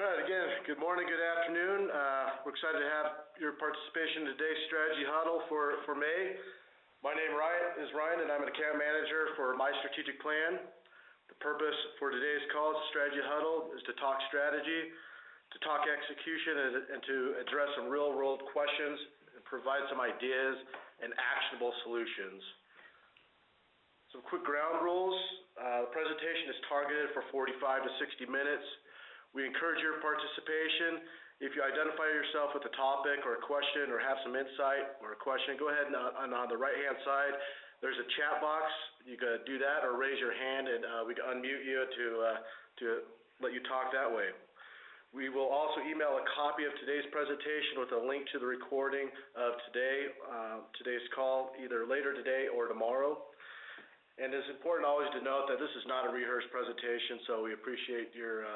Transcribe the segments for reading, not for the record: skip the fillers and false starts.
All right, again, good morning, good afternoon. We're excited to have your participation in today's Strategy Huddle for May. My name is Ryan, and I'm an account manager for MyStrategicPlan. The purpose for today's call is Strategy Huddle is to talk strategy, to talk execution, and to address some real-world questions and provide some ideas and actionable solutions. Some quick ground rules. The presentation is targeted for 45 to 60 minutes. We encourage your participation. If you identify yourself with a topic or a question or have some insight or a question, go ahead and on the right-hand side, there's a chat box. You can do that or raise your hand, and we can unmute you to let you talk that way. We will also email a copy of today's presentation with a link to the recording of today's call, either later today or tomorrow. And it's important always to note that this is not a rehearsed presentation, so we appreciate your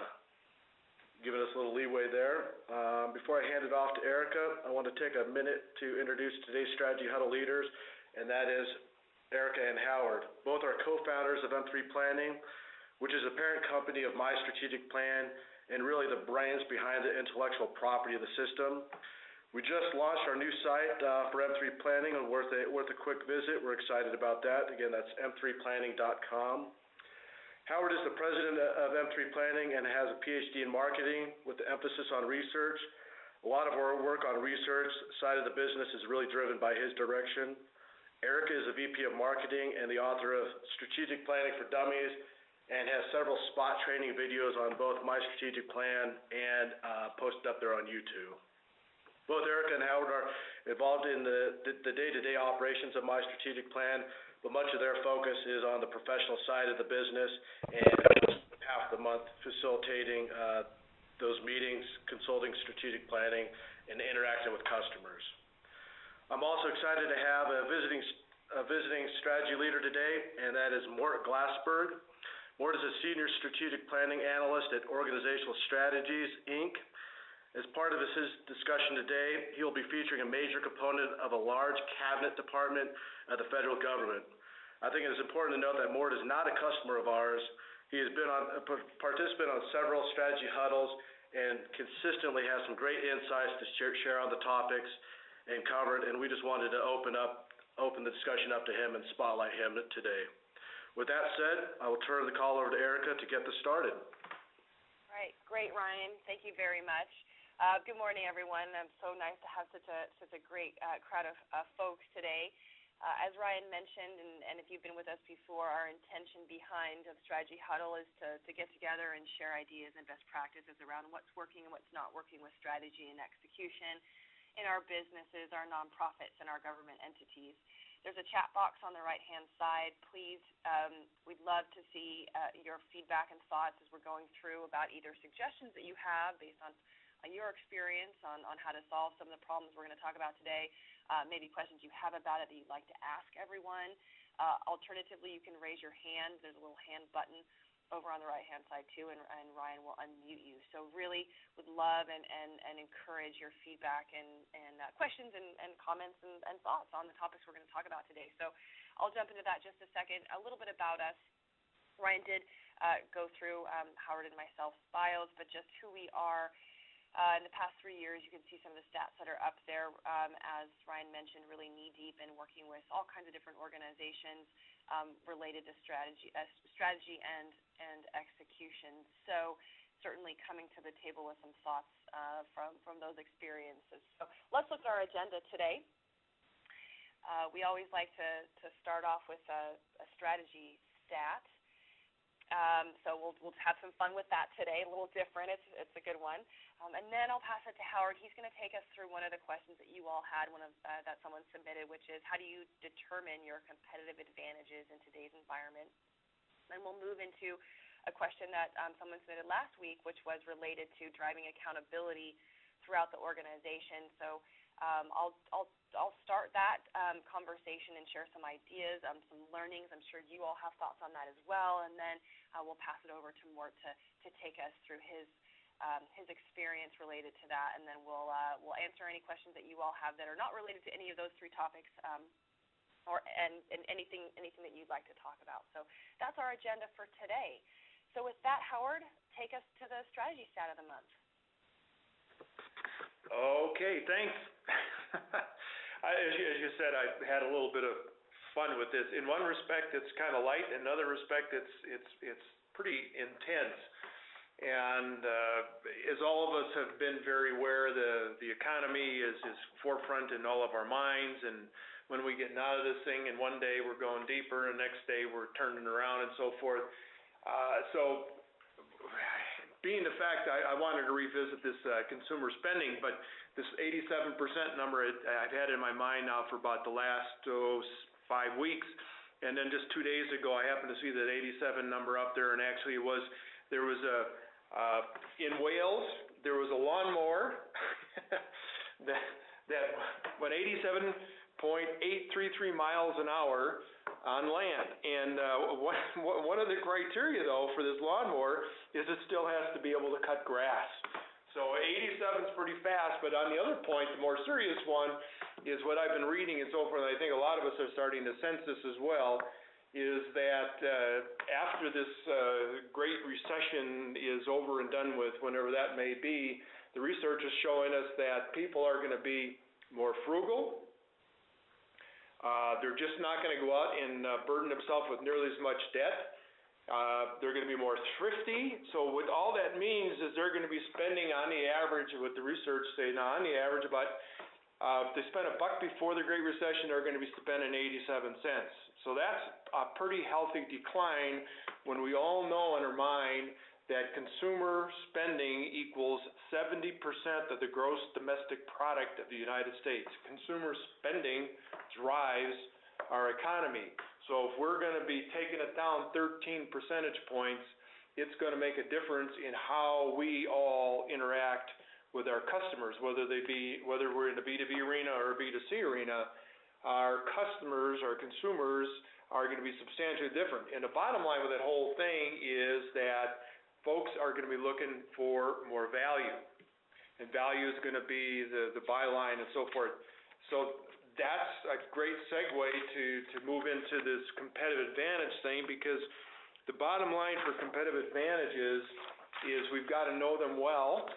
giving us a little leeway there. Before I hand it off to Erica, I want to take a minute to introduce today's Strategy Huddle leaders, and that is Erica and Howard. Both are co-founders of M3 Planning, which is a parent company of MyStrategicPlan and really the brains behind the intellectual property of the system. We just launched our new site for M3 Planning, and worth a quick visit. We're excited about that. Again, that's m3planning.com. Howard is the president of M3 Planning and has a PhD in marketing with the emphasis on research. A lot of our work on research side of the business is really driven by his direction. Erica is a VP of marketing and the author of Strategic Planning for Dummies and has several spot training videos on both My Strategic Plan and posted up there on YouTube. Both Erica and Howard are involved in the day-to-day operations of My Strategic Plan, but much of their focus is on the professional side of the business and half the month facilitating those meetings, consulting strategic planning, and interacting with customers. I'm also excited to have a visiting strategy leader today, and that is Mort Glassberg. Mort is a senior strategic planning analyst at Organizational Strategies, Inc. As part of his discussion today, he will be featuring a major component of a large cabinet department of the federal government. I think it is important to note that Mort is not a customer of ours. He has been a participant on several strategy huddles and consistently has some great insights to share on the topics and covered, and we just wanted to open the discussion up to him and spotlight him today. With that said, I will turn the call over to Erica to get this started. All right, great, Ryan. Thank you very much. Good morning, everyone. It's so nice to have such a great crowd of folks today. As Ryan mentioned, and if you've been with us before, our intention behind the Strategy Huddle is to get together and share ideas and best practices around what's working and what's not working with strategy and execution in our businesses, our nonprofits, and our government entities. There's a chat box on the right-hand side. Please, we'd love to see your feedback and thoughts as we're going through about either suggestions that you have based on your experience on how to solve some of the problems we're going to talk about today, maybe questions you have about it that you'd like to ask everyone. Alternatively, you can raise your hand. There's a little hand button over on the right-hand side, too, and Ryan will unmute you. So really would love and encourage your feedback and questions and comments and thoughts on the topics we're going to talk about today. So I'll jump into that just a second. A little bit about us. Ryan did go through Howard and myself's bios, but just who we are. In the past 3 years, you can see some of the stats that are up there. As Ryan mentioned, really knee-deep in working with all kinds of different organizations related to strategy and execution. So certainly coming to the table with some thoughts from those experiences. So let's look at our agenda today. We always like to start off with a strategy stat. So we'll have some fun with that today, a little different. It's a good one. And then I'll pass it to Howard. He's going to take us through one of the questions that you all had, that someone submitted, which is how do you determine your competitive advantages in today's environment? And we'll move into a question that someone submitted last week, which was related to driving accountability throughout the organization. So I'll start that conversation and share some ideas, some learnings. I'm sure you all have thoughts on that as well. And then we'll pass it over to Mort to take us through his experience related to that. And then we'll answer any questions that you all have that are not related to any of those three topics, and anything that you'd like to talk about. So that's our agenda for today. So with that, Howard, take us to the strategy stat of the month. Okay, thanks. As you said, I had a little bit of fun with this. In one respect, it's kind of light. In another respect, it's pretty intense. And as all of us have been very aware, the economy is forefront in all of our minds. And when we get out of this thing, and one day we're going deeper, and the next day we're turning around, and so forth. So, being the fact I wanted to revisit this consumer spending, but this 87% number I've had in my mind now for about the last 5 weeks, and then just 2 days ago I happened to see that 87 number up there, and actually there was in Wales there was a lawnmower that went 87.833 miles an hour on land, and one of the criteria though for this lawnmower is it still has to be able to cut grass. So 87 is pretty fast, but on the other point, the more serious one is what I've been reading and so forth, and I think a lot of us are starting to sense this as well, is that after this great recession is over and done with, whenever that may be, the research is showing us that people are going to be more frugal. They're just not going to go out and burden themselves with nearly as much debt. They're going to be more thrifty. So what all that means is they're going to be spending on the average, what the research say now, on the average about, if they spent $1 before the Great Recession, they're going to be spending 87 cents. So that's a pretty healthy decline when we all know in our mind that consumer spending equals 70% of the gross domestic product of the United States. Consumer spending drives our economy. So if we're going to be taking it down 13 percentage points, it's going to make a difference in how we all interact with our customers, whether we're in the B2B arena or a B2C arena. Our customers, our consumers are going to be substantially different. And the bottom line with that whole thing is that folks are going to be looking for more value. And value is going to be the byline and so forth. So that's a great segue to move into this competitive advantage thing, because the bottom line for competitive advantages is we've got to know them well,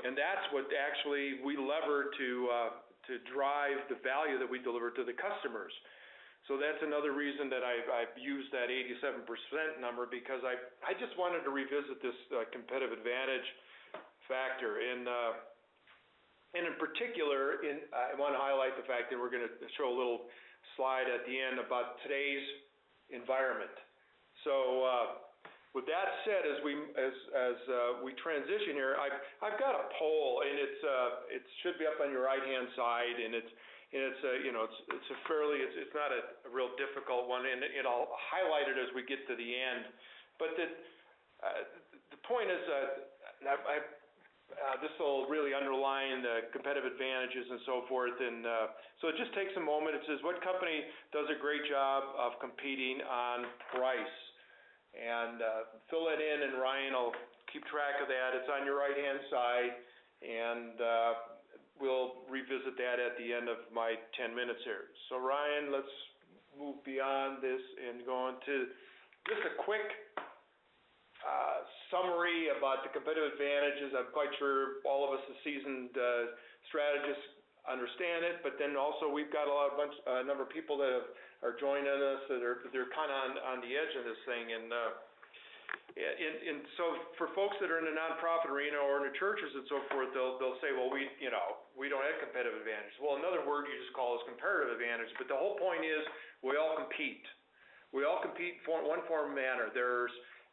and that's what actually we lever to drive the value that we deliver to the customers. So that's another reason that I've used that 87% number, because I just wanted to revisit this competitive advantage factor. And in particular, I want to highlight the fact that we're going to show a little slide at the end about today's environment. So with that said, as we transition here, I've got a poll, and it should be up on your right-hand side, and it's not a real difficult one, and I'll highlight it as we get to the end. But the point is, this will really underline the competitive advantages and so forth. And so it just takes a moment. It says, what company does a great job of competing on price? And fill that in, and Ryan will keep track of that. It's on your right-hand side, and we'll revisit that at the end of my 10 minutes here. So Ryan, let's move beyond this and go into just a quick summary about the competitive advantages. I'm quite sure all of us as seasoned strategists understand it, but then also we've got a number of people that are joining us that they're kind of on the edge of this thing, and so for folks that are in the nonprofit arena or in the churches and so forth, they'll say, well, we don't have competitive advantage. Well, another word you just call is comparative advantage, but the whole point is we all compete. We all compete in one form or manner.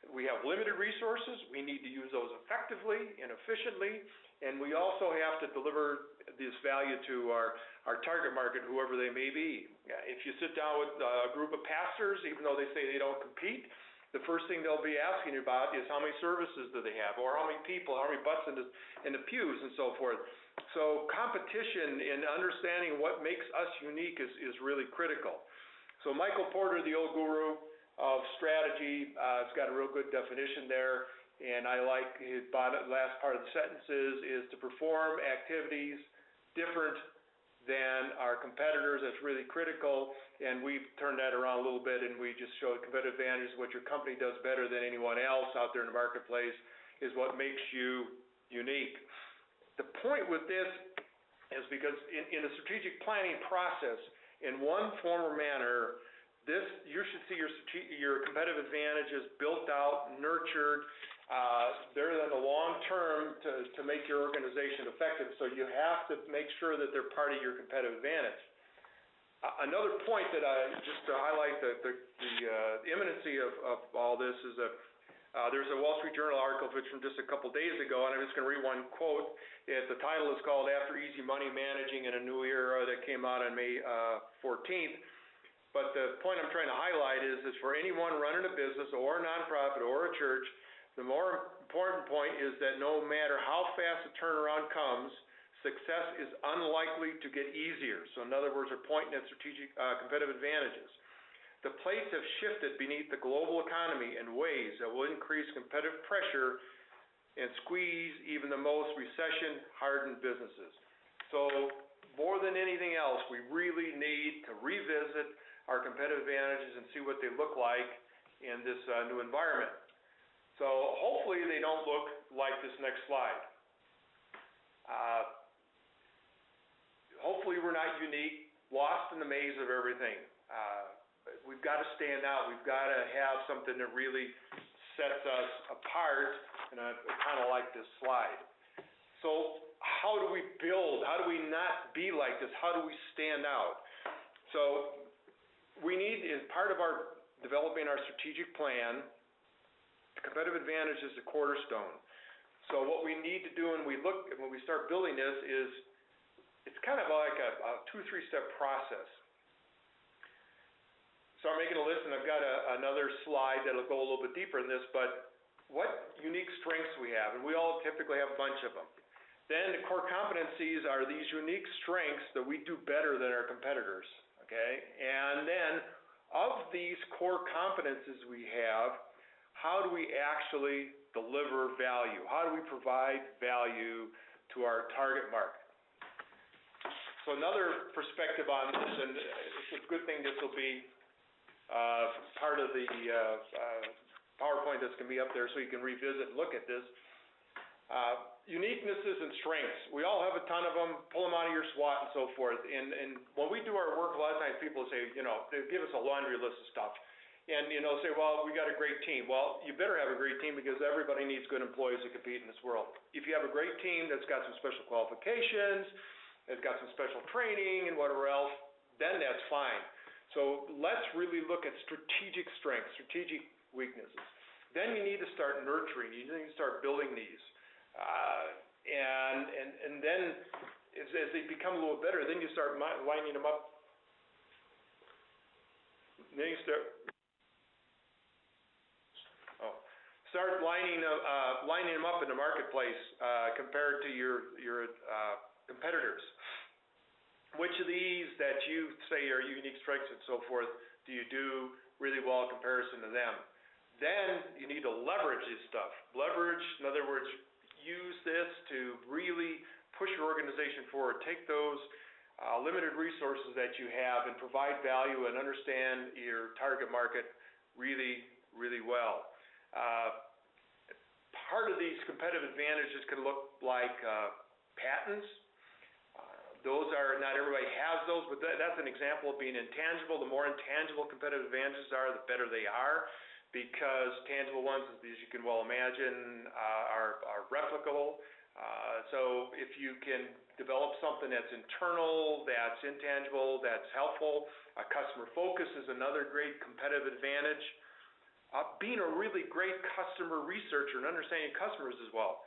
We have limited resources. We need to use those effectively and efficiently, and we also have to deliver this value to our target market, whoever they may be. If you sit down with a group of pastors, even though they say they don't compete, the first thing they'll be asking you about is how many services do they have, or how many people, how many butts in the pews, and so forth. So competition and understanding what makes us unique is really critical. So Michael Porter, the old guru of strategy, has got a real good definition there, and I like his last part of the sentences is to perform activities different than our competitors. That's really critical, and we've turned that around a little bit, and we just showed competitive advantage. What your company does better than anyone else out there in the marketplace is what makes you unique. The point with this is because in the strategic planning process, in one form or manner, you should see your competitive advantages built out, nurtured. They're in the long term to make your organization effective. So you have to make sure that they're part of your competitive advantage. Another point that just to highlight the imminency of all this is that there's a Wall Street Journal article from just a couple days ago, and I'm just going to read one quote. The title is called "After Easy Money Managing in a New Era," that came out on May 14th. But the point I'm trying to highlight is for anyone running a business or a nonprofit or a church, the more important point is that no matter how fast the turnaround comes, success is unlikely to get easier. So in other words, they're pointing at strategic competitive advantages. The plates have shifted beneath the global economy in ways that will increase competitive pressure and squeeze even the most recession-hardened businesses. So more than anything else, we really need to revisit our competitive advantages and see what they look like in this new environment. So hopefully they don't look like this next slide. Hopefully we're not unique, lost in the maze of everything. We've got to stand out. We've got to have something that really sets us apart, and I kind of like this slide. So how do we build? How do we not be like this? How do we stand out? So we need, as part of our developing our strategic plan, competitive advantage is the cornerstone. So what we need to do when we start building this is, it's kind of like a 2-3 step process. So I'm making a list, and I've got another slide that'll go a little bit deeper in this, but what unique strengths we have, and we all typically have a bunch of them. Then the core competencies are these unique strengths that we do better than our competitors, okay? And then of these core competencies we have, how do we actually deliver value? How do we provide value to our target market? So another perspective on this, and it's a good thing this will be part of the PowerPoint that's going to be up there so you can revisit and look at this. Uniquenesses and strengths. We all have a ton of them. Pull them out of your SWOT and so forth. And when we do our work, a lot of times people say, they give us a laundry list of stuff. And, say, well, we got a great team. Well, you better have a great team because everybody needs good employees to compete in this world. If you have a great team that's got some special qualifications, that's got some special training and whatever else, then that's fine. So let's really look at strategic strengths, strategic weaknesses. Then you need to start nurturing. You need to start building these. And then as they become a little better, then you start lining them up. Then you start lining them up in the marketplace compared to your competitors. Which of these that you say are unique strengths and so forth do you do really well in comparison to them? Then you need to leverage this stuff. Leverage, in other words, use this to really push your organization forward. Take those limited resources that you have and provide value and understand your target market really, really well. Part of these competitive advantages can look like patents. Those are, not everybody has those, but that's an example of being intangible. The more intangible competitive advantages are, the better they are, because tangible ones, as you can well imagine, are replicable. So if you can develop something that's internal, that's intangible, that's helpful, customer focus is another great competitive advantage. Being a really great customer researcher and understanding customers as well.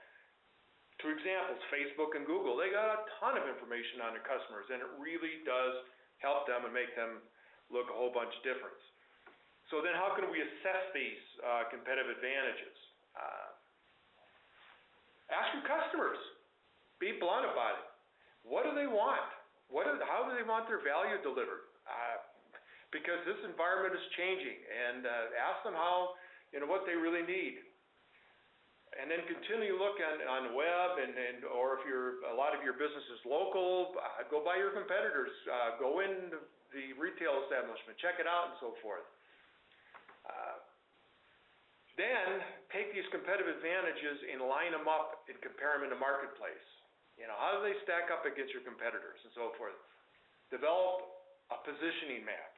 Two examples, Facebook and Google, they got a ton of information on their customers, and it really does help them and make them look a whole bunch different. So then how can we assess these competitive advantages? Ask your customers. Be blunt about it. What do they want? How do they want their value delivered? Because this environment is changing, and ask them what they really need. And then continue to look on the web, or if a lot of your business is local, go by your competitors, go in the retail establishment, check it out, and so forth. Then take these competitive advantages and line them up and compare them in the marketplace. How do they stack up against your competitors and so forth? Develop a positioning map.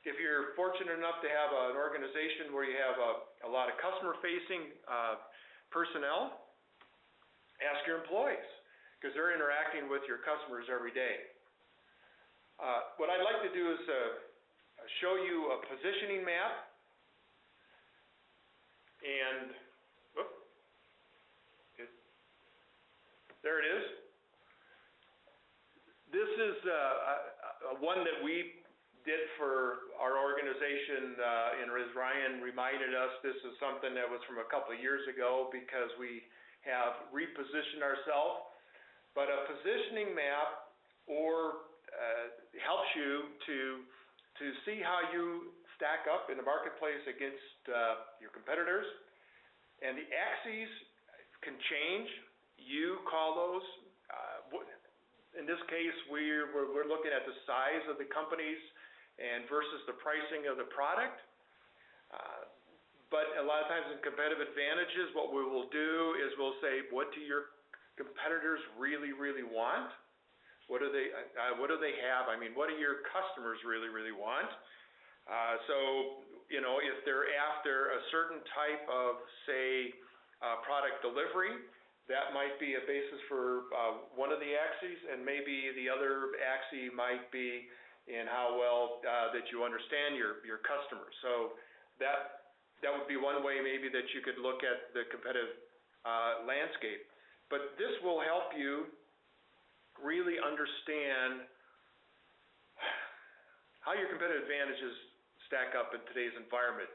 If you're fortunate enough to have an organization where you have a lot of customer-facing personnel, ask your employees, because they're interacting with your customers every day. What I'd like to do is show you a positioning map, and there it is. This is one that we did for our organization, and as Ryan reminded us, this is something that was from a couple of years ago because we have repositioned ourselves. But a positioning map helps you to see how you stack up in the marketplace against your competitors. And the axes can change. You call those. In this case, we're looking at the size of the companies and versus the pricing of the product. But a lot of times in competitive advantages, what we will do is we'll say, what do your competitors really, really want? What do they have? I mean, what do your customers really, really want? So, if they're after a certain type of, say, product delivery, that might be a basis for one of the axes, and maybe the other axis might be in how well that you understand your customers. So that would be one way maybe that you could look at the competitive landscape. But this will help you really understand how your competitive advantages stack up in today's environment.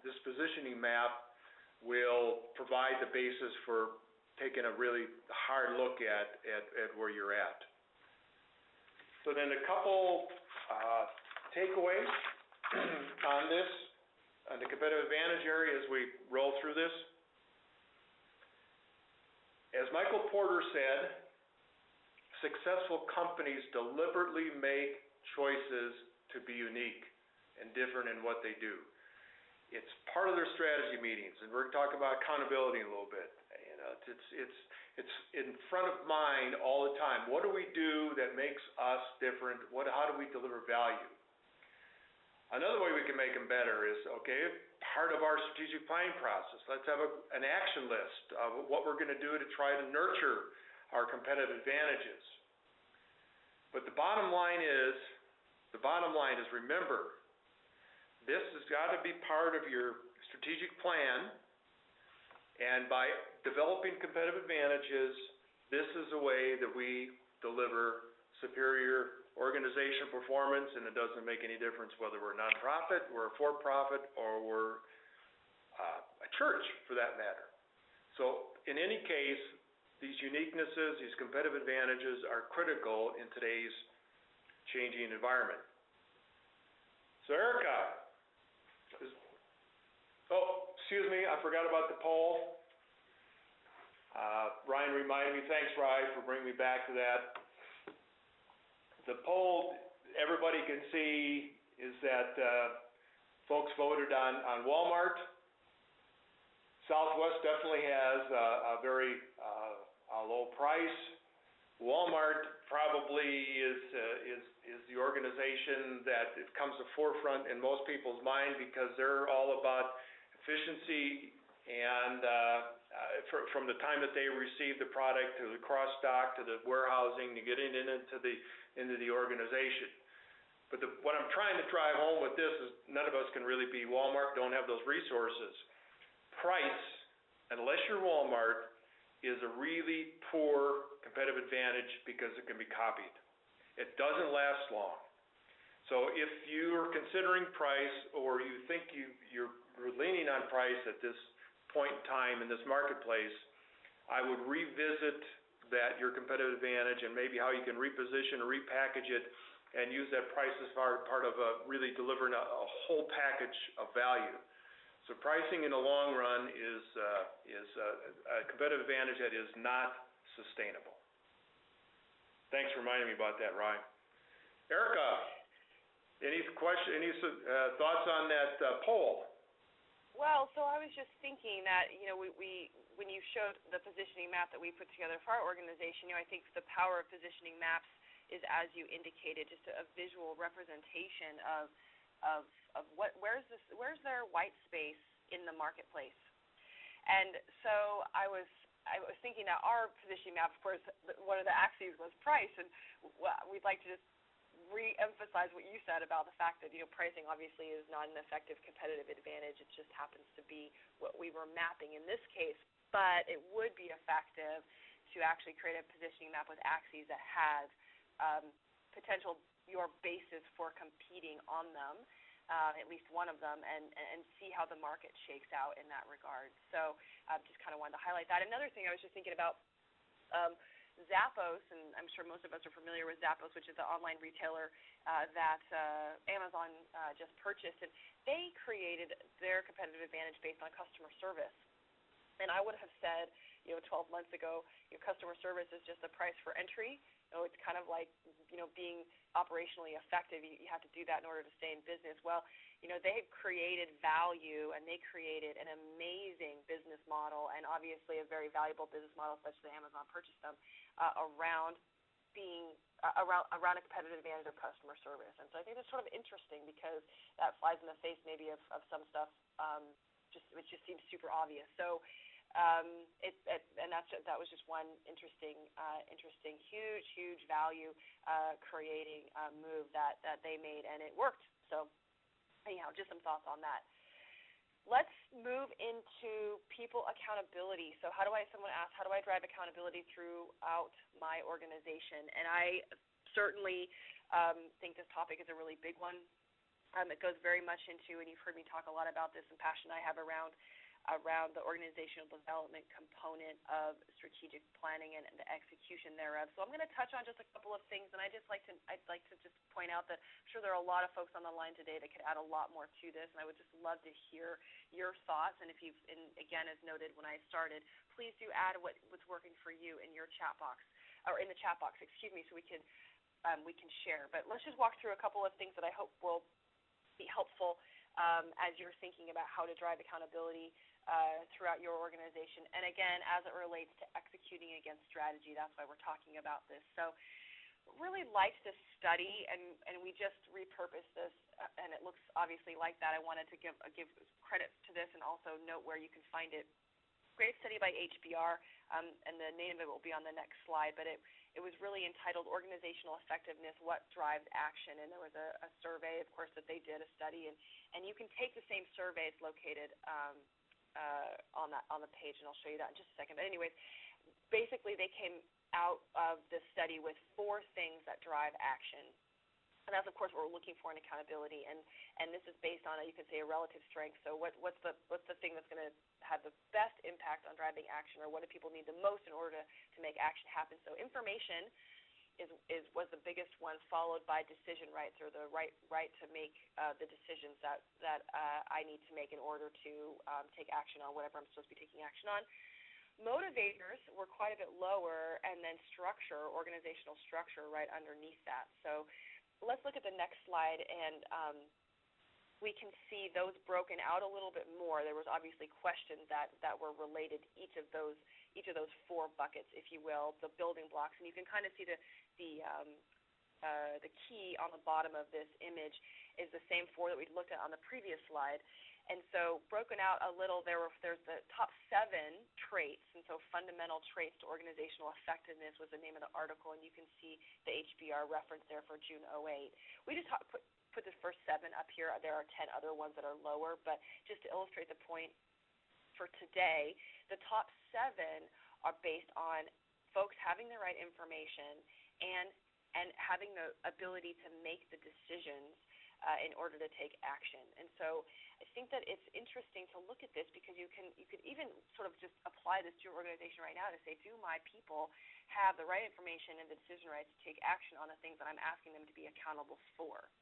This positioning map will provide the basis for taking a really hard look at where you're at. So then a couple takeaways on this, on the competitive advantage area as we roll through this. As Michael Porter said, successful companies deliberately make choices to be unique and different in what they do. It's part of their strategy meetings, and we're going to talk about accountability in a little bit. It's in front of mind all the time. What do we do that makes us different? How do we deliver value? Another way we can make them better is, part of our strategic planning process, let's have an action list of what we're going to do to try to nurture our competitive advantages. But the bottom line is, remember, this has got to be part of your strategic plan, and by developing competitive advantages, this is a way that we deliver superior organization performance, and it doesn't make any difference whether we're a nonprofit, we're a for-profit, or we're a church, for that matter. So in any case, these uniquenesses, these competitive advantages are critical in today's changing environment. So Erica, excuse me, I forgot about the poll. Ryan reminded me, thanks Ryan for bringing me back to that. The poll, everybody can see, is that folks voted on Walmart. Southwest definitely has a very low price. Walmart probably is the organization that it comes to forefront in most people's mind because they're all about efficiency and from the time that they receive the product to the cross stock to the warehousing to getting it into the organization. But what I'm trying to drive home with this is none of us can really be Walmart, don't have those resources. Price, unless you're Walmart, is a really poor competitive advantage because it can be copied. It doesn't last long. So if you're considering price or you think you're leaning on price at this point in time in this marketplace, I would revisit your competitive advantage and maybe how you can reposition or repackage it and use that price as part of really delivering a whole package of value. So pricing in the long run is a competitive advantage that is not sustainable. Thanks for reminding me about that, Ryan. Erica, any thoughts on that poll? Well, so I was just thinking that, we when you showed the positioning map that we put together for our organization, I think the power of positioning maps is, as you indicated, just a visual representation of where's their white space in the marketplace. And so I was thinking that our positioning map, of course, one of the axes was price, and we'd like to just re-emphasize what you said about the fact that pricing obviously is not an effective competitive advantage. It just happens to be what we were mapping in this case, but it would be effective to actually create a positioning map with axes that has potential your basis for competing on them, at least one of them, and see how the market shakes out in that regard. So just kind of wanted to highlight that. Another thing I was just thinking about, Zappos, and I'm sure most of us are familiar with Zappos, which is the online retailer that Amazon just purchased, and they created their competitive advantage based on customer service. And I would have said, 12 months ago, customer service is just a price for entry. It's kind of like, being operationally effective. You have to do that in order to stay in business. Well, they created value, and they created an amazing business model, and obviously a very valuable business model, such that Amazon purchased them, around a competitive advantage of customer service. And so I think that's sort of interesting, because that flies in the face maybe of some stuff, which just seems super obvious. So that was just one interesting, huge value creating move that they made, and it worked. So anyhow, just some thoughts on that. Let's move into people accountability. So someone asked, how do I drive accountability throughout my organization? And I certainly think this topic is a really big one. It goes very much into, and you've heard me talk a lot about this, and passion I have around the organizational development component of strategic planning and the execution thereof. So I'm going to touch on just a couple of things, and I'd like to just point out that I'm sure there are a lot of folks on the line today that could add a lot more to this, and I would just love to hear your thoughts. And again, as noted when I started, please do add what's working for you in your chat box, or in the chat box, so we can share. But let's just walk through a couple of things that I hope will be helpful as you're thinking about how to drive accountability throughout your organization. And again, as it relates to executing against strategy, that's why we're talking about this. So really liked this study, and we just repurposed this, and it looks obviously like that. I wanted to give credit to this and also note where you can find it. Great study by HBR, and the name of it will be on the next slide, but it was really entitled Organizational Effectiveness, What Drives Action, and there was a survey, of course, that they did, a study, and you can take the same survey. It's located on the page, and I'll show you that in just a second. But anyways, basically they came out of this study with 4 things that drive action. And that's, of course, what we're looking for in accountability. And this is based on, you could say, a relative strength. So what's the thing that's going to have the best impact on driving action, or what do people need the most in order to make action happen? So information was the biggest one, followed by decision rights, or the right to make the decisions that I need to make in order to take action on whatever I'm supposed to be taking action on. Motivators were quite a bit lower, and then structure, organizational structure, right underneath that. So let's look at the next slide, and we can see those broken out a little bit more. There was obviously questions that were related to each of those 4 buckets, if you will, the building blocks, and you can kind of see the key on the bottom of this image is the same 4 that we looked at on the previous slide. And so broken out a little, there's the top 7 traits, and so fundamental traits to organizational effectiveness was the name of the article, and you can see the HBR reference there for June 2008. We just put the first 7 up here. There are 10 other ones that are lower, but just to illustrate the point for today, the top 7 are based on folks having the right information and having the ability to make the decisions in order to take action. And so I think that it's interesting to look at this, because you could even sort of just apply this to your organization right now to say, do my people have the right information and the decision rights to take action on the things that I'm asking them to be accountable for?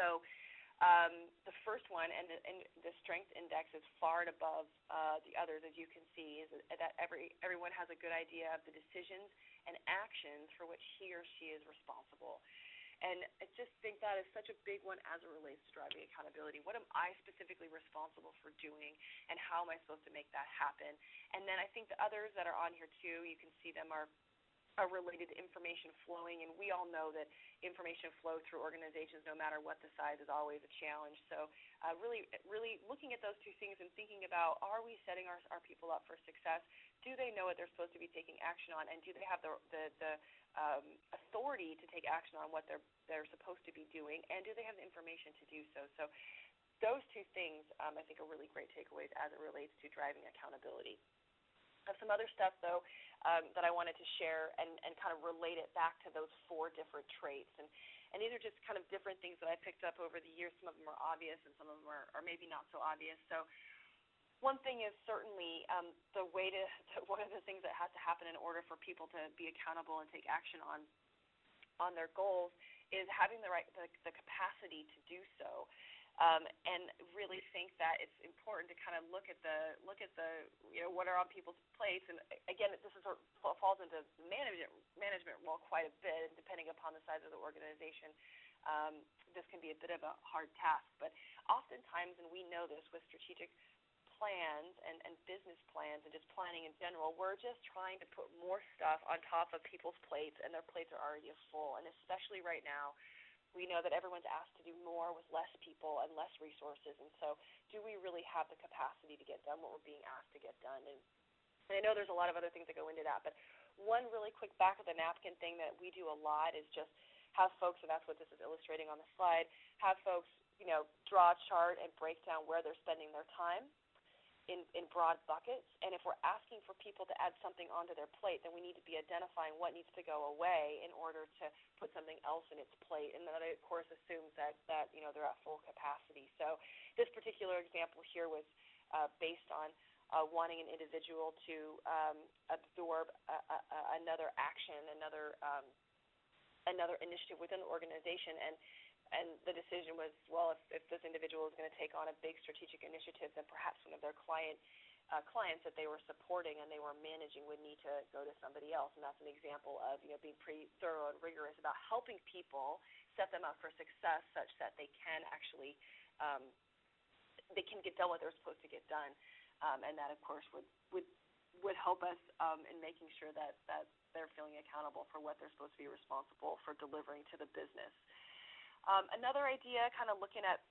So the first one, and the strength index is far and above the others, as you can see, is that everyone has a good idea of the decisions and actions for which he or she is responsible. And I just think that is such a big one as it relates to driving accountability. What am I specifically responsible for doing, and how am I supposed to make that happen? And then I think the others that are on here too, you can see them are related to information flowing, and we all know that information flow through organizations, no matter what the size, is always a challenge. So really looking at those two things and thinking about, are we setting our people up for success? Do they know what they're supposed to be taking action on, and do they have the authority to take action on what they're supposed to be doing, and do they have the information to do so? So those two things, I think, are really great takeaways as it relates to driving accountability. Some other stuff, though, that I wanted to share and kind of relate it back to those 4 different traits. And these are just kind of different things that I picked up over the years. Some of them are obvious, and some of them are maybe not so obvious. So one thing is certainly the way to one of the things that has to happen in order for people to be accountable and take action on their goals is having the capacity to do so. And really think that it's important to kind of look at the what are on people's plates. And again, this is sort of falls into management role quite a bit, and depending upon the size of the organization, this can be a bit of a hard task. But oftentimes, and we know this with strategic plans and business plans and just planning in general, we're just trying to put more stuff on top of people's plates, and their plates are already full. And especially right now, we know that everyone's asked to do more with less people and less resources, and so do we really have the capacity to get done what we're being asked to get done? And I know there's a lot of other things that go into that, but one really quick back-of-the-napkin thing that we do a lot is just have folks, and that's what this is illustrating on the slide, have folks, draw a chart and break down where they're spending their time in broad buckets. And if we're asking for people to add something onto their plate, then we need to be identifying what needs to go away in order to put something else in its plate. And that, of course, assumes that they're at full capacity. So this particular example here was based on wanting an individual to absorb another action, another initiative within the organization, and the decision was, well, if this individual is going to take on a big strategic initiative, then perhaps one of their clients that they were supporting and they were managing would need to go to somebody else. And that's an example of being pretty thorough and rigorous about helping people set them up for success, such that they can actually they can get done what they're supposed to get done. And that, of course, would help us in making sure that they're feeling accountable for what they're supposed to be responsible for delivering to the business. Another idea, kind of looking at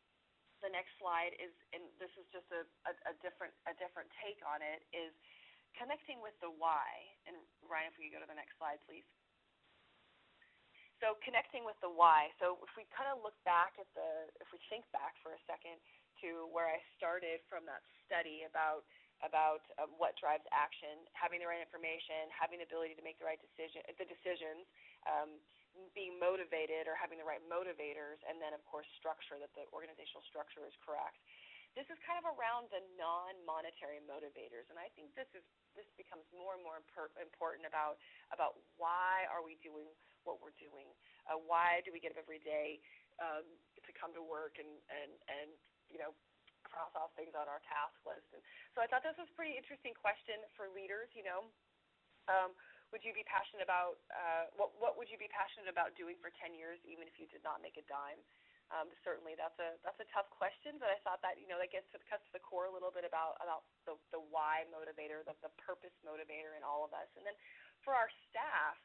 the next slide, is, and this is just a different take on it, is connecting with the why. And Ryan, if we could go to the next slide, please. So connecting with the why. So if we kind of look back if we think back for a second to where I started from that study about what drives action, having the right information, having the ability to make the right decisions, being motivated or having the right motivators, and then, of course, structure, that the organizational structure is correct. This is kind of around the non-monetary motivators, and I think this becomes more and more important about why are we doing what we're doing? Why do we get up every day to come to work and cross off things on our task list? And so I thought this was a pretty interesting question for leaders. Would you be passionate about what would you be passionate about doing for 10 years, even if you did not make a dime? Certainly, that's a tough question, but I thought that that cuts to the core a little bit about the why motivator, the purpose motivator in all of us. And then for our staff,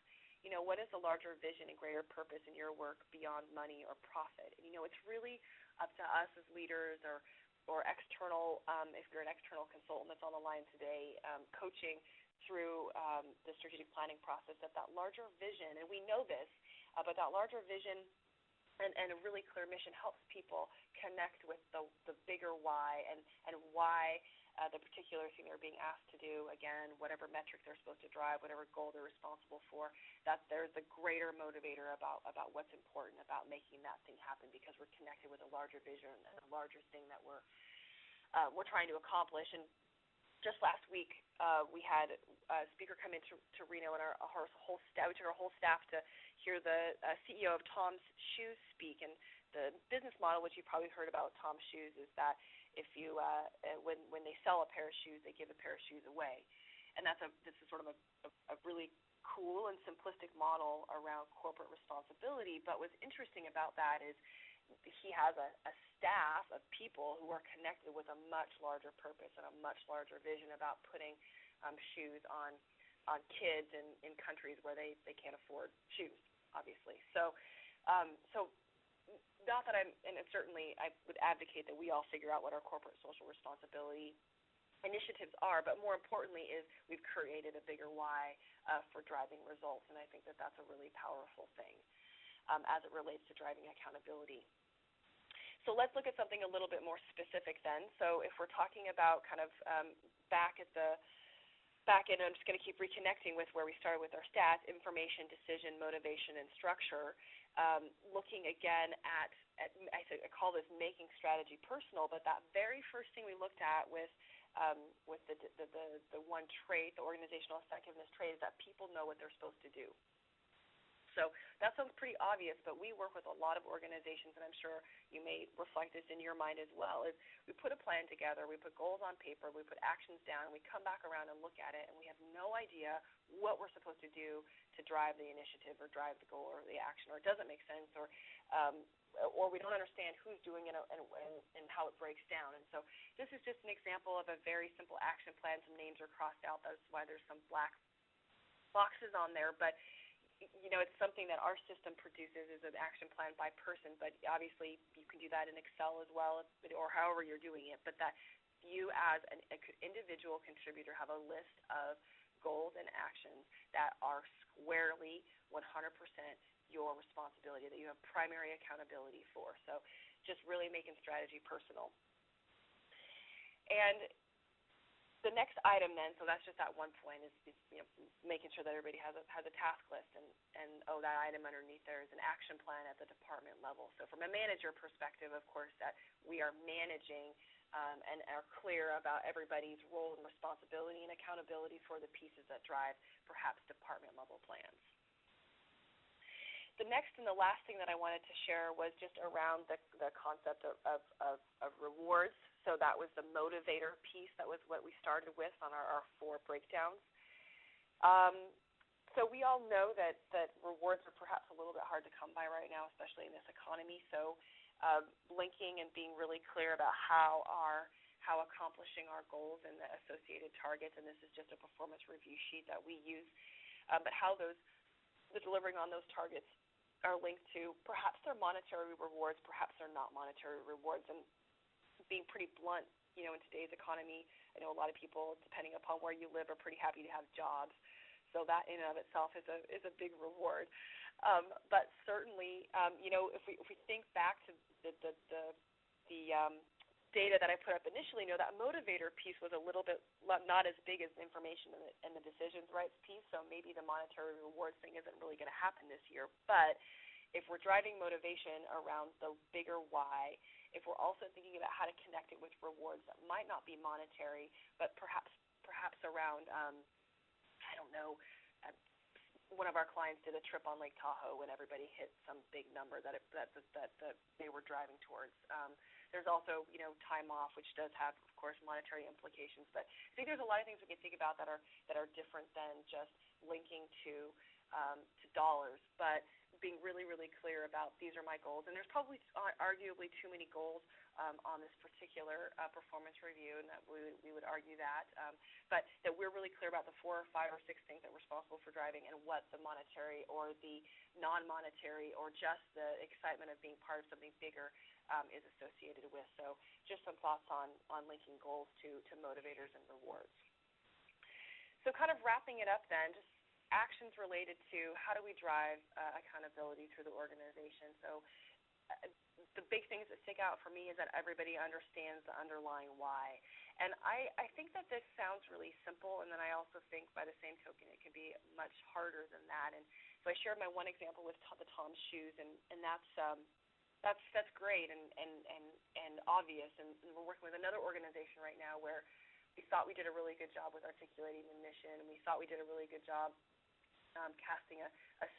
what is the larger vision and greater purpose in your work beyond money or profit? And it's really up to us as leaders or external, if you're an external consultant that's on the line today, coaching through the strategic planning process, that larger vision, and we know this, but that larger vision and a really clear mission helps people connect with the bigger why and why the particular thing they're being asked to do, again, whatever metric they're supposed to drive, whatever goal they're responsible for, that there's a greater motivator about what's important about making that thing happen, because we're connected with a larger vision and a larger thing that we're trying to accomplish. And just last week, we had a speaker come into Reno, and our whole staff to hear the CEO of Tom's Shoes speak. And the business model, which you've probably heard about Tom's Shoes, is that if you when they sell a pair of shoes, they give a pair of shoes away. and this is sort of a really cool and simplistic model around corporate responsibility. But what's interesting about that is he has a staff of people who are connected with a much larger purpose and a much larger vision about putting shoes on kids in countries where they can't afford shoes, obviously. So not that certainly I would advocate that we all figure out what our corporate social responsibility initiatives are, but more importantly is we've created a bigger why for driving results, and I think that that's a really powerful thing as it relates to driving accountability. So let's look at something a little bit more specific then. So if we're talking about kind of back end, I'm just going to keep reconnecting with where we started with our stats: information, decision, motivation, and structure. Looking again at I call this making strategy personal, but that very first thing we looked at with the one trait, the organizational effectiveness trait, is that people know what they're supposed to do. So that sounds pretty obvious, but we work with a lot of organizations, and I'm sure you may reflect this in your mind as well, is we put a plan together, we put goals on paper, we put actions down, and we come back around and look at it, and we have no idea what we're supposed to do to drive the initiative or drive the goal or the action, or it doesn't make sense, or we don't understand who's doing it and how it breaks down. And so this is just an example of a very simple action plan. Some names are crossed out. That's why there's some black boxes on there, but it's something that our system produces as an action plan by person, but obviously you can do that in Excel as well, or however you're doing it, but that you as an individual contributor have a list of goals and actions that are squarely 100% your responsibility, that you have primary accountability for. So just really making strategy personal. And the next item then, so that's just that one point, is making sure that everybody has a task list, and that item underneath there is an action plan at the department level. So from a manager perspective, of course, that we are managing and are clear about everybody's role and responsibility and accountability for the pieces that drive perhaps department level plans. The next and the last thing that I wanted to share was just around the concept of rewards. So that was the motivator piece. That was what we started with on our 4 breakdowns. So we all know that rewards are perhaps a little bit hard to come by right now, especially in this economy. So linking and being really clear about how accomplishing our goals and the associated targets, and this is just a performance review sheet that we use, but how the delivering on those targets are linked to perhaps they're monetary rewards, perhaps they're not monetary rewards. And being pretty blunt, in today's economy, I know a lot of people, depending upon where you live, are pretty happy to have jobs. So that in and of itself is a big reward. But certainly, if we think back to the data that I put up initially, that motivator piece was a little bit not as big as information and the decisions rights piece. So maybe the monetary rewards thing isn't really going to happen this year. But if we're driving motivation around the bigger why, if we're also thinking about how to connect it with rewards that might not be monetary, but perhaps around, I don't know, one of our clients did a trip on Lake Tahoe when everybody hit some big number that they were driving towards. There's also, time off, which does have, of course, monetary implications. But I think there's a lot of things we can think about that are different than just linking to dollars, but being really, really clear about these are my goals. And there's probably arguably too many goals on this particular performance review, and that we would argue that. But that we're really clear about the 4 or 5 or 6 things that we're responsible for driving and what the monetary or the non-monetary or just the excitement of being part of something bigger is associated with. So just some thoughts on linking goals to motivators and rewards. So kind of wrapping it up then, just actions related to how do we drive accountability through the organization. So the big things that stick out for me is that everybody understands the underlying why. And I think that this sounds really simple, and then I also think by the same token it can be much harder than that. And so I shared my one example with the Tom's shoes, and that's great and obvious. And we're working with another organization right now where we thought we did a really good job with articulating the mission, and we thought we did a really good job casting a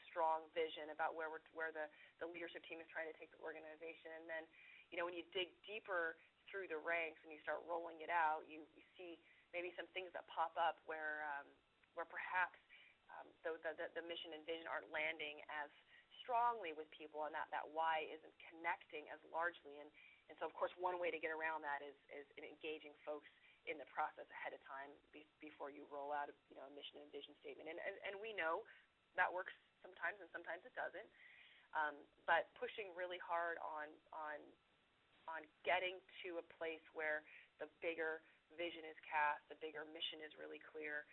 strong vision about where the leadership team is trying to take the organization. And then, when you dig deeper through the ranks and you start rolling it out, you see maybe some things that pop up where perhaps the mission and vision aren't landing as strongly with people, and that why isn't connecting as largely. And so, of course, one way to get around that is in engaging folks in the process ahead of time before you roll out a mission and vision statement. And we know that works sometimes, and sometimes it doesn't. But pushing really hard on getting to a place where the bigger vision is cast, the bigger mission is really clear,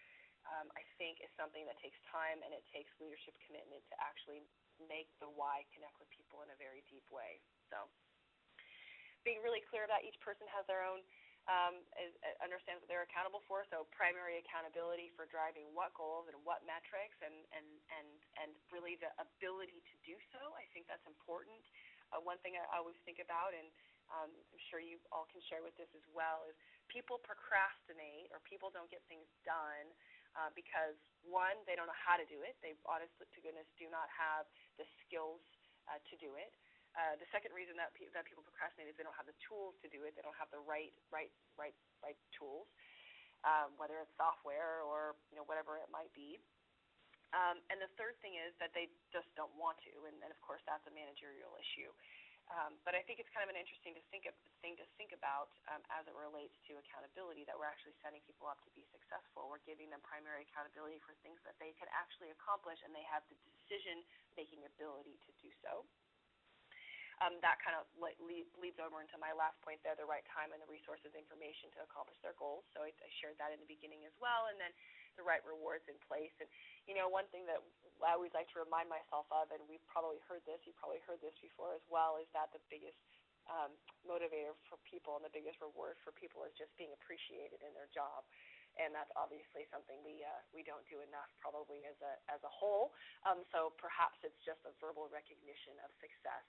I think is something that takes time, and it takes leadership commitment to actually make the why connect with people in a very deep way. So being really clear about each person has their own, understands what they're accountable for, so primary accountability for driving what goals and what metrics, and really the ability to do so. I think that's important. One thing I always think about, and I'm sure you all can share with this as well, is people procrastinate or people don't get things done because, one, they don't know how to do it. They, honestly to goodness, do not have the skills to do it. The second reason that people procrastinate is they don't have the tools to do it. They don't have the right tools, whether it's software or whatever it might be. And the third thing is that they just don't want to, and of course that's a managerial issue. But I think it's kind of an interesting thing to think about as it relates to accountability, that we're actually setting people up to be successful. We're giving them primary accountability for things that they can actually accomplish, and they have the decision-making ability to do so. That kind of leads over into my last point there, the right time and the resources, information to accomplish their goals. So I shared that in the beginning as well, and then the right rewards in place. And, one thing that I always like to remind myself of, and you've probably heard this before as well, is that the biggest motivator for people and the biggest reward for people is just being appreciated in their job. And that's obviously something we don't do enough probably as a whole. So perhaps it's just a verbal recognition of success.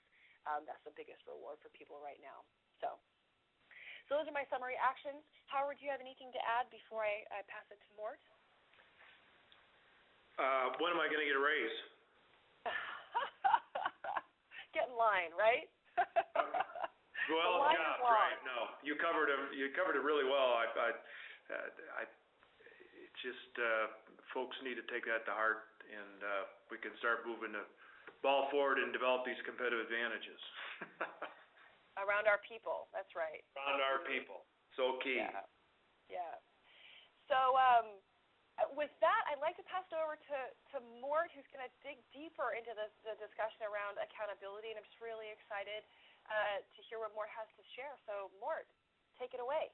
That's the biggest reward for people right now. So those are my summary actions. Howard, do you have anything to add before I pass it to Mort? When am I going to get a raise? Get in line, right? Well, yeah, right. No, you covered it really well. Folks need to take that to heart, and we can start moving the ball forward and develop these competitive advantages. Around our people, that's right. Around our people, so key. Yeah. So with that, I'd like to pass it over to Mort, who's going to dig deeper into the discussion around accountability, and I'm just really excited to hear what Mort has to share. So, Mort, take it away.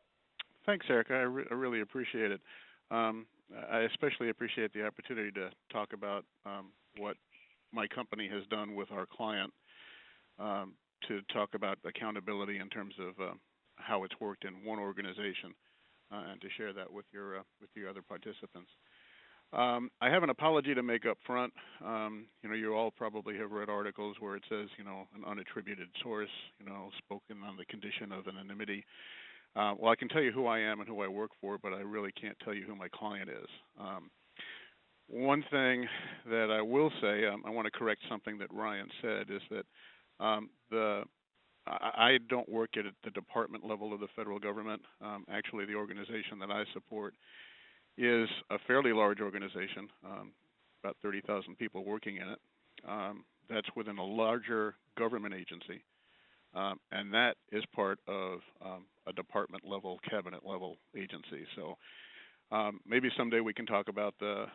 Thanks, Erica. I really appreciate it. I especially appreciate the opportunity to talk about what my company has done with our client, to talk about accountability in terms of how it's worked in one organization, and to share that with your other participants. I have an apology to make up front. You all probably have read articles where it says, an unattributed source, spoken on the condition of anonymity. Well, I can tell you who I am and who I work for, but I really can't tell you who my client is. One thing that I will say, I want to correct something that Ryan said, is that I don't work at the department level of the federal government. Actually, the organization that I support is a fairly large organization, about 30,000 people working in it. That's within a larger government agency, and that is part of a department-level, cabinet-level agency. So maybe someday we can talk about the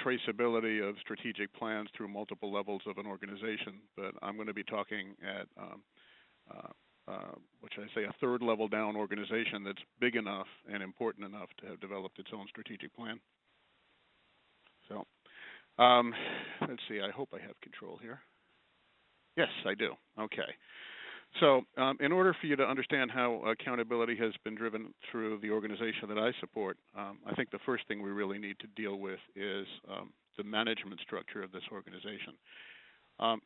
traceability of strategic plans through multiple levels of an organization, but I'm going to be talking at a third level down organization that's big enough and important enough to have developed its own strategic plan. So let's see, I hope I have control here. Yes, I do. Okay. So in order for you to understand how accountability has been driven through the organization that I support, I think the first thing we really need to deal with is the management structure of this organization.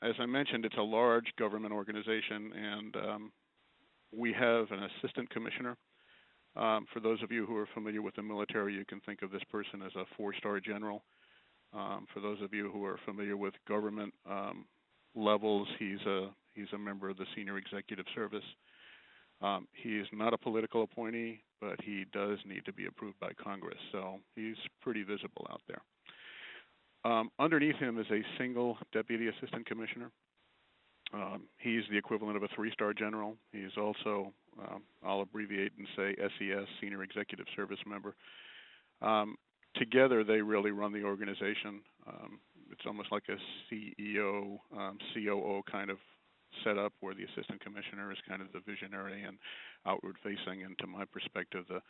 As I mentioned, it's a large government organization, and we have an assistant commissioner. For those of you who are familiar with the military, you can think of this person as a 4-star general. For those of you who are familiar with government levels, he's a member of the senior executive service. He is not a political appointee, but he does need to be approved by Congress, so he's pretty visible out there. Underneath him is a single Deputy Assistant Commissioner. He's the equivalent of a 3-star general. He's also, I'll abbreviate and say SES, Senior Executive Service Member. Together, they really run the organization. It's almost like a CEO, COO kind of setup where the Assistant Commissioner is kind of the visionary and outward-facing, and to my perspective, the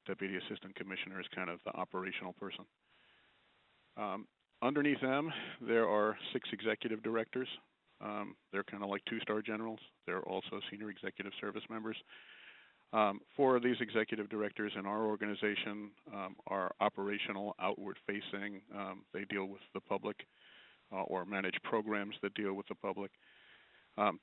Deputy Assistant Commissioner is kind of the operational person. Underneath them, there are 6 executive directors. They're kind of like 2-star generals. They're also senior executive service members. 4 of these executive directors in our organization are operational, outward-facing. They deal with the public or manage programs that deal with the public.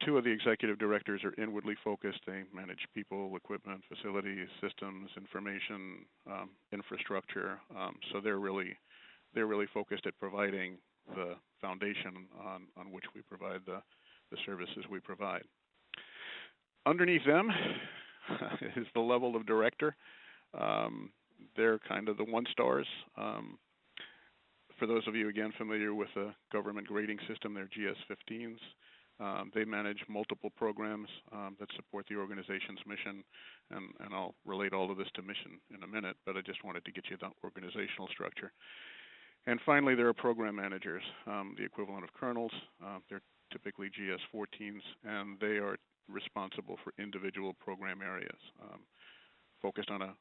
2 of the executive directors are inwardly focused. They manage people, equipment, facilities, systems, information, infrastructure. So they're really focused at providing the foundation on which we provide the services we provide. Underneath them is the level of director. They're kind of the 1-stars. For those of you, again, familiar with the government grading system, they're GS-15s. They manage multiple programs that support the organization's mission, and I'll relate all of this to mission in a minute, but I just wanted to get you the organizational structure. And finally, there are program managers, the equivalent of colonels. They're typically GS-14s, and they are responsible for individual program areas, focused on a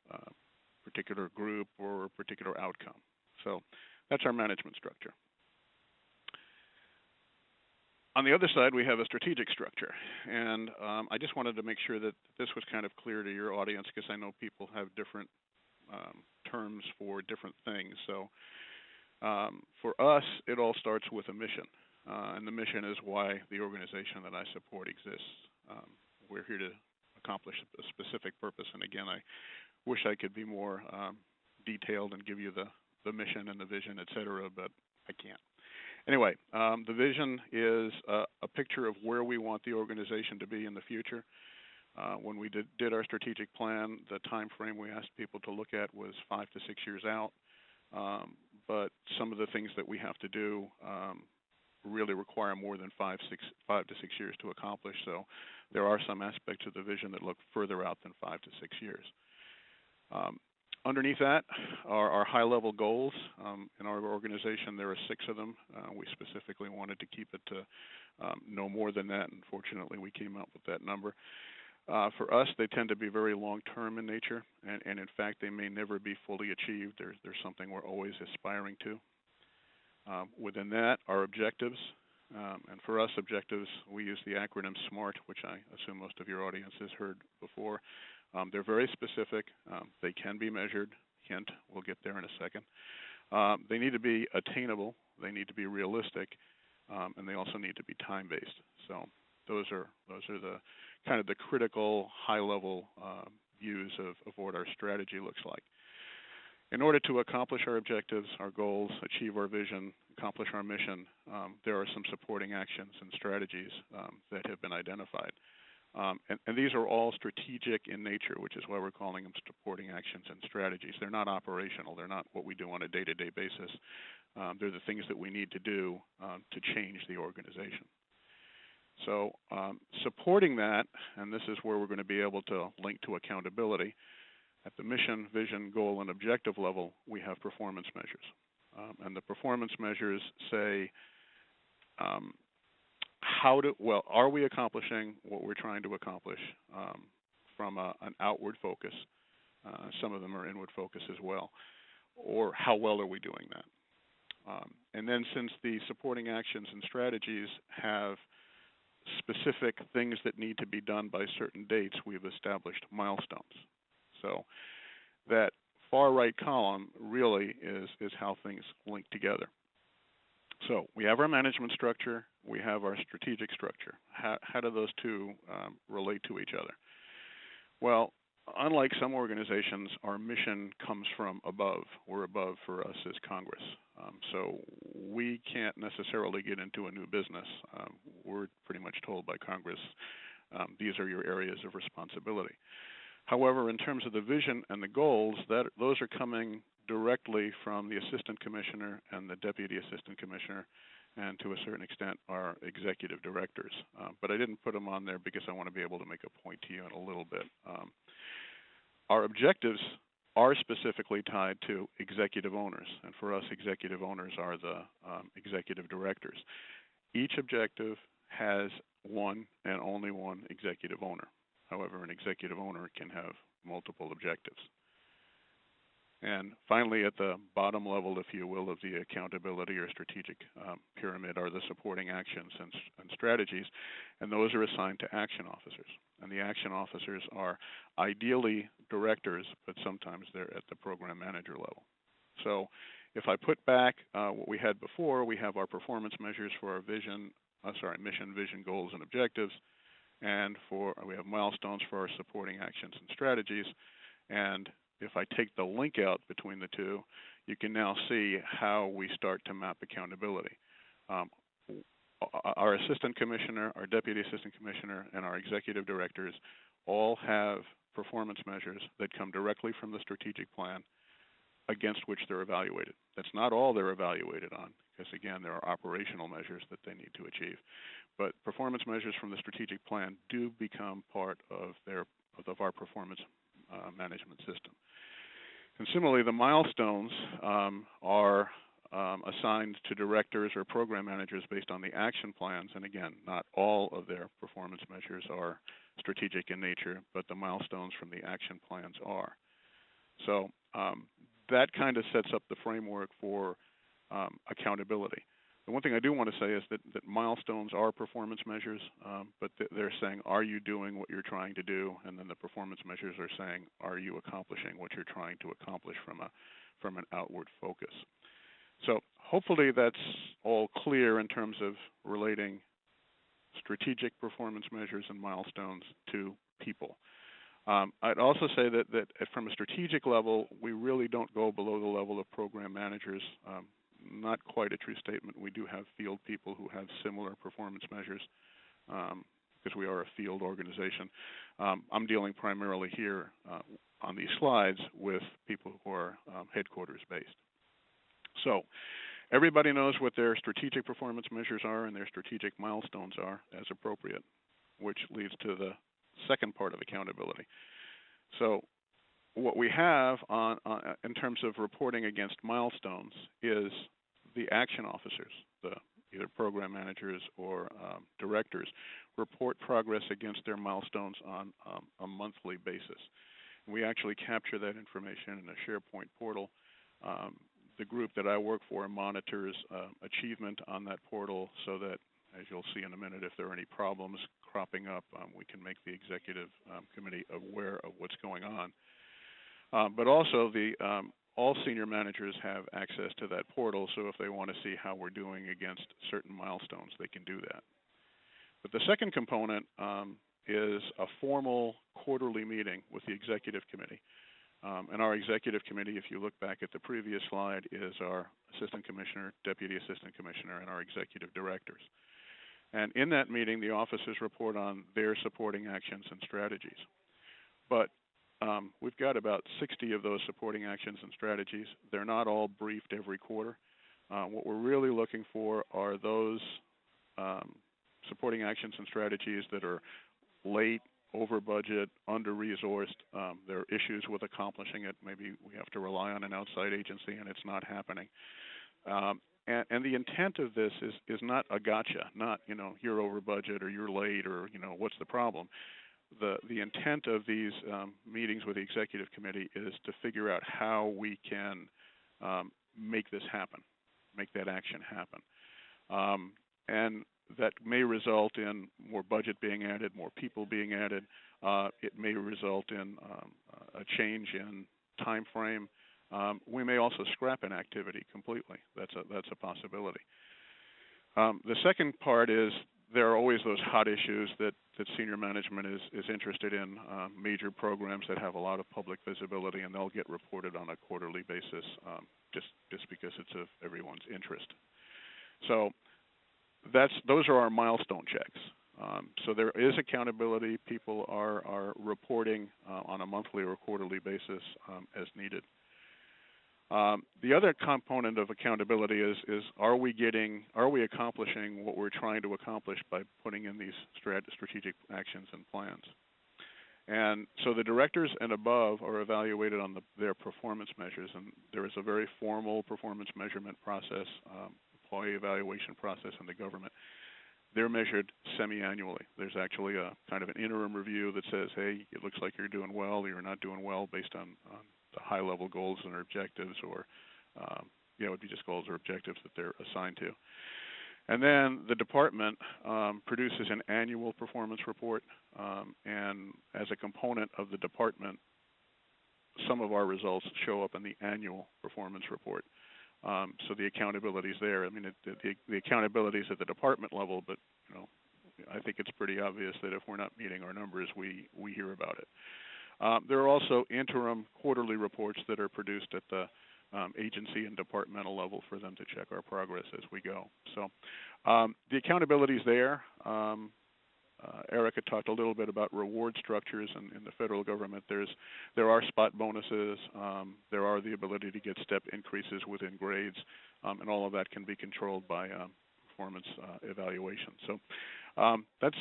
particular group or a particular outcome. So that's our management structure. On the other side, we have a strategic structure, and I just wanted to make sure that this was kind of clear to your audience, because I know people have different terms for different things. So for us, it all starts with a mission, and the mission is why the organization that I support exists. We're here to accomplish a specific purpose, and again, I wish I could be more detailed and give you the mission and the vision, et cetera, but I can't. Anyway, the vision is a picture of where we want the organization to be in the future. When we did our strategic plan, the time frame we asked people to look at was 5 to 6 years out. But some of the things that we have to do really require more than 5 to 6 years to accomplish. So there are some aspects of the vision that look further out than 5 to 6 years. Underneath that are our high-level goals. In our organization, there are 6 of them. We specifically wanted to keep it to no more than that. Unfortunately, we came up with that number. For us, they tend to be very long-term in nature, and in fact, they may never be fully achieved. There's something we're always aspiring to. Within that, our objectives. And for us, objectives, we use the acronym SMART, which I assume most of your audience has heard before. They're very specific. They can be measured. Hint, we'll get there in a second. They need to be attainable. They need to be realistic, and they also need to be time-based. So those are the kind of the critical high-level views of what our strategy looks like. In order to accomplish our objectives, our goals, achieve our vision, accomplish our mission, there are some supporting actions and strategies that have been identified. And these are all strategic in nature, which is why we're calling them supporting actions and strategies. They're not operational. They're not what we do on a day-to-day basis. They're the things that we need to do to change the organization. So supporting that, and this is where we're going to be able to link to accountability, at the mission, vision, goal, and objective level, we have performance measures. And the performance measures say, are we accomplishing what we're trying to accomplish from an outward focus? Some of them are inward focus as well. Or how well are we doing that? And then since the supporting actions and strategies have specific things that need to be done by certain dates, we've established milestones. So that far right column really is how things link together. So we have our management structure, we have our strategic structure. How do those two relate to each other? Well, unlike some organizations, our mission comes from above. We're above for us as Congress. So we can't necessarily get into a new business. We're pretty much told by Congress, these are your areas of responsibility. However, in terms of the vision and the goals, those are coming directly from the assistant commissioner and the deputy assistant commissioner, and to a certain extent our executive directors. But I didn't put them on there because I want to be able to make a point to you in a little bit. Our objectives are specifically tied to executive owners, and for us, executive owners are the executive directors. Each objective has one and only one executive owner. However, an executive owner can have multiple objectives. And finally, at the bottom level, if you will, of the accountability or strategic pyramid are the supporting actions and strategies, and those are assigned to action officers. And the action officers are ideally directors, but sometimes they're at the program manager level. So if I put back what we had before, we have our performance measures for our mission, vision, goals, and objectives, and we have milestones for our supporting actions and strategies. And if I take the link out between the two, you can now see how we start to map accountability. Our assistant commissioner, our deputy assistant commissioner, and our executive directors all have performance measures that come directly from the strategic plan against which they're evaluated. That's not all they're evaluated on, because again, there are operational measures that they need to achieve. But performance measures from the strategic plan do become part of our performance management system. And similarly, the milestones are assigned to directors or program managers based on the action plans. And again, not all of their performance measures are strategic in nature, but the milestones from the action plans are. So that kind of sets up the framework for accountability. The one thing I do want to say is that milestones are performance measures, but they're saying, are you doing what you're trying to do? And then the performance measures are saying, are you accomplishing what you're trying to accomplish from an outward focus? So hopefully that's all clear in terms of relating strategic performance measures and milestones to people. I'd also say that from a strategic level, we really don't go below the level of program managers. Not quite a true statement. We do have field people who have similar performance measures because we are a field organization. I'm dealing primarily here on these slides with people who are headquarters based. So everybody knows what their strategic performance measures are and their strategic milestones are as appropriate, which leads to the second part of accountability. So what we have in terms of reporting against milestones is the action officers, either program managers or directors, report progress against their milestones on a monthly basis. We actually capture that information in a SharePoint portal. The group that I work for monitors achievement on that portal so that, as you'll see in a minute, if there are any problems cropping up, we can make the executive committee aware of what's going on. But also, all senior managers have access to that portal, so if they want to see how we're doing against certain milestones, they can do that. But the second component is a formal quarterly meeting with the executive committee. And our executive committee, if you look back at the previous slide, is our assistant commissioner, deputy assistant commissioner, and our executive directors. And in that meeting, the officers report on their supporting actions and strategies. But we've got about 60 of those supporting actions and strategies. They're not all briefed every quarter. What we're really looking for are those supporting actions and strategies that are late, over budget, under-resourced. There are issues with accomplishing it. Maybe we have to rely on an outside agency and it's not happening. And the intent of this is not a gotcha, not, you're over budget or you're late or, what's the problem? The intent of these meetings with the executive committee is to figure out how we can make this happen, make that action happen. And that may result in more budget being added, more people being added. It may result in a change in time frame. We may also scrap an activity completely. That's a possibility. The second part is there are always those hot issues that senior management is interested in, major programs that have a lot of public visibility, and they'll get reported on a quarterly basis just because it's of everyone's interest. So those are our milestone checks. So there is accountability. People are reporting on a monthly or quarterly basis as needed. The other component of accountability is are we accomplishing what we're trying to accomplish by putting in these strategic actions and plans? And so the directors and above are evaluated on their performance measures, and there is a very formal performance measurement process, employee evaluation process in the government. They're measured semi-annually. There's actually a kind of an interim review that says, hey, it looks like you're doing well or you're not doing well based on the high-level goals and objectives, or it would be just goals or objectives that they're assigned to. And then the department produces an annual performance report, and as a component of the department, some of our results show up in the annual performance report. So the accountability is there. I mean, the accountability is at the department level, but I think it's pretty obvious that if we're not meeting our numbers, we hear about it. There are also interim quarterly reports that are produced at the agency and departmental level for them to check our progress as we go. So the accountability is there. Erica talked a little bit about reward structures in the federal government. There are spot bonuses. There are the ability to get step increases within grades, and all of that can be controlled by performance evaluation. So that's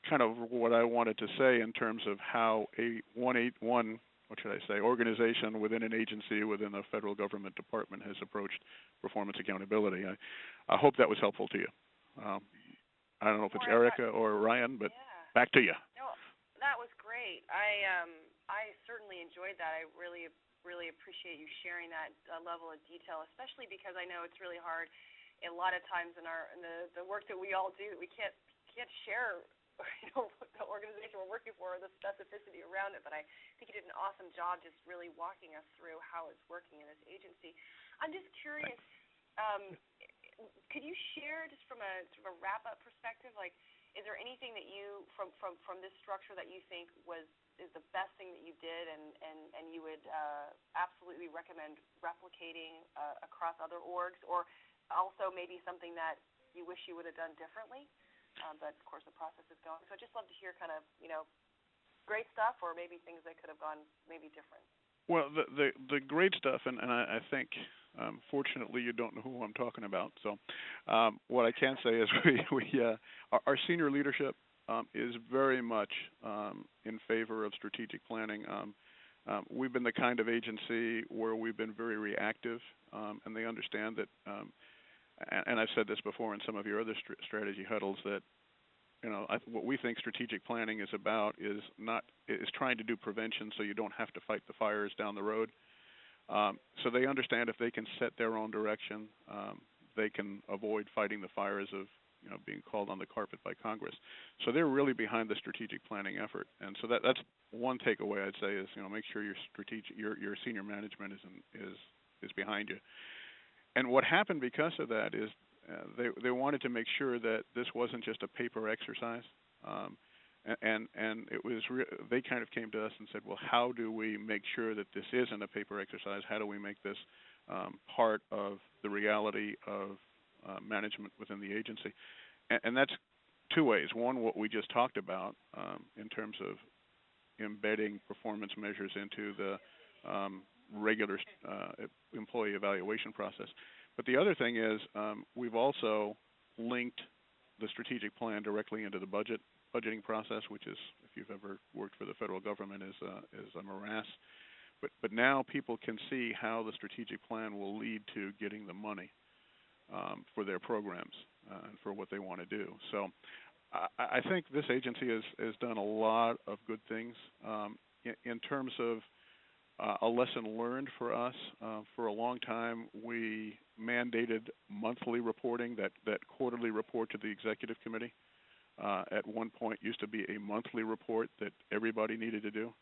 kind of what I wanted to say in terms of how a organization within an agency within a federal government department has approached performance accountability. I hope that was helpful to you. I don't know if it's Erica or Ryan, but back to you. No, that was great. I certainly enjoyed that. I really appreciate you sharing that level of detail, especially because I know it's really hard. A lot of times in the work that we all do, we can't share the organization we're working for or the specificity around it. But I think you did an awesome job just really walking us through how it's working in this agency. I'm just curious. Could you share just from a sort of a wrap-up perspective, like, is there anything that you from this structure that you think is the best thing that you did and you would absolutely recommend replicating across other orgs, or also maybe something that you wish you would have done differently? But of course the process is going. So I'd just love to hear kind of great stuff, or maybe things that could have gone maybe different. Well, the great stuff, and I think, fortunately, you don't know who I'm talking about. So what I can say is our senior leadership is very much in favor of strategic planning. We've been the kind of agency where we've been very reactive, and they understand that, and I've said this before in some of your other strategy huddles, that what we think strategic planning is about is trying to do prevention so you don't have to fight the fires down the road. So they understand if they can set their own direction, they can avoid fighting the fires of being called on the carpet by Congress. So they're really behind the strategic planning effort, and so that's one takeaway I'd say is make sure your senior management is behind you. And what happened because of that is they wanted to make sure that this wasn't just a paper exercise, and it was they kind of came to us and said, well, how do we make sure that this isn't a paper exercise? How do we make this part of the reality of management within the agency? And that's two ways. One, what we just talked about in terms of embedding performance measures into the regular employee evaluation process. But the other thing is we've also linked the strategic plan directly into the budgeting process, which is, if you've ever worked for the federal government, is a morass. But now people can see how the strategic plan will lead to getting the money for their programs and for what they want to do. So I think this agency has done a lot of good things in terms of a lesson learned for us. For a long time, we mandated monthly reporting, that quarterly report to the executive committee. At one point, used to be a monthly report that everybody needed to do.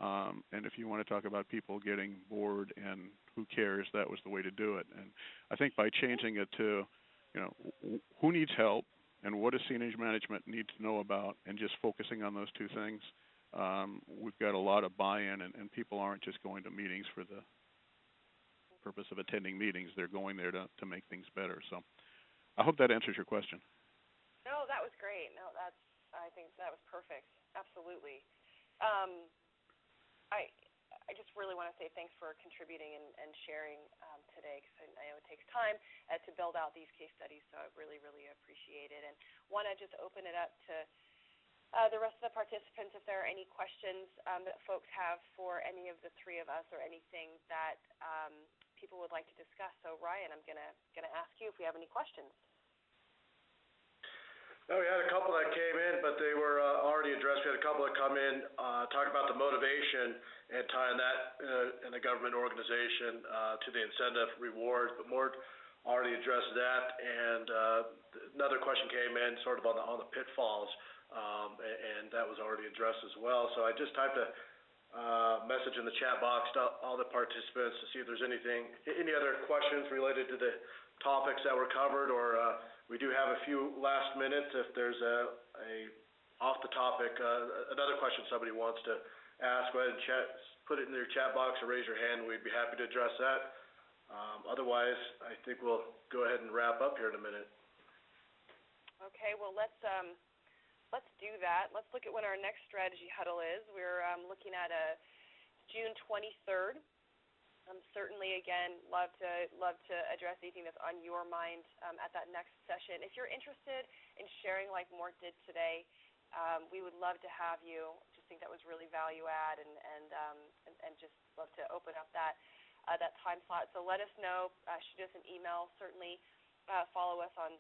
And if you want to talk about people getting bored and who cares, that was the way to do it. And I think by changing it to, who needs help and what does senior management need to know about, and just focusing on those two things, we've got a lot of buy-in, and people aren't just going to meetings for the purpose of attending meetings. They're going there to make things better. So I hope that answers your question. No, that was great. No, That was perfect. Absolutely. I just really want to say thanks for contributing and sharing today, because I know it takes time to build out these case studies, so I really, really appreciate it. And want to just open it up to the rest of the participants if there are any questions that folks have for any of the three of us or anything that people would like to discuss. So, Ryan, I'm gonna ask you if we have any questions. No, we had a couple that came in, but they were already addressed. We had a couple that come in, talk about the motivation and tying that in a government organization to the incentive reward, but Mort already addressed that. And another question came in sort of on the pitfalls, and that was already addressed as well. So I just typed a message in the chat box to all the participants to see if there's any other questions related to the topics that were covered, or we do have a few last minutes if there's a off the topic, another question somebody wants to ask. Go ahead and put it in your chat box or raise your hand. We'd be happy to address that. Otherwise, I think we'll go ahead and wrap up here in a minute. Okay, well, let's do that. Let's look at when our next strategy huddle is. We're looking at June 23rd. Certainly, again, love to address anything that's on your mind at that next session. If you're interested in sharing like Mort did today, we would love to have you. Just think that was really value add, and just love to open up that time slot. So let us know. Shoot us an email. Certainly follow us on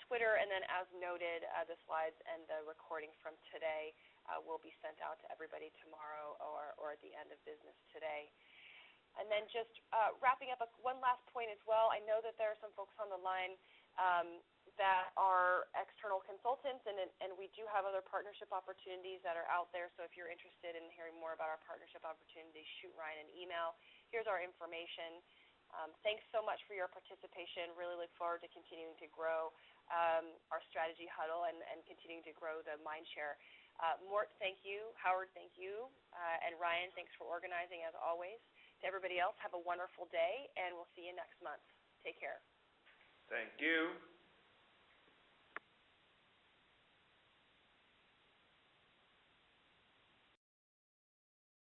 Twitter, and then as noted, the slides and the recording from today will be sent out to everybody tomorrow or at the end of business today. And then just wrapping up, one last point as well. I know that there are some folks on the line that are external consultants, and we do have other partnership opportunities that are out there. So if you're interested in hearing more about our partnership opportunities, shoot Ryan an email. Here's our information. Thanks so much for your participation. Really look forward to continuing to grow our strategy huddle and continuing to grow the mindshare. Mort, thank you. Howard, thank you. And Ryan, thanks for organizing as always. To everybody else, have a wonderful day, and we'll see you next month. Take care. Thank you.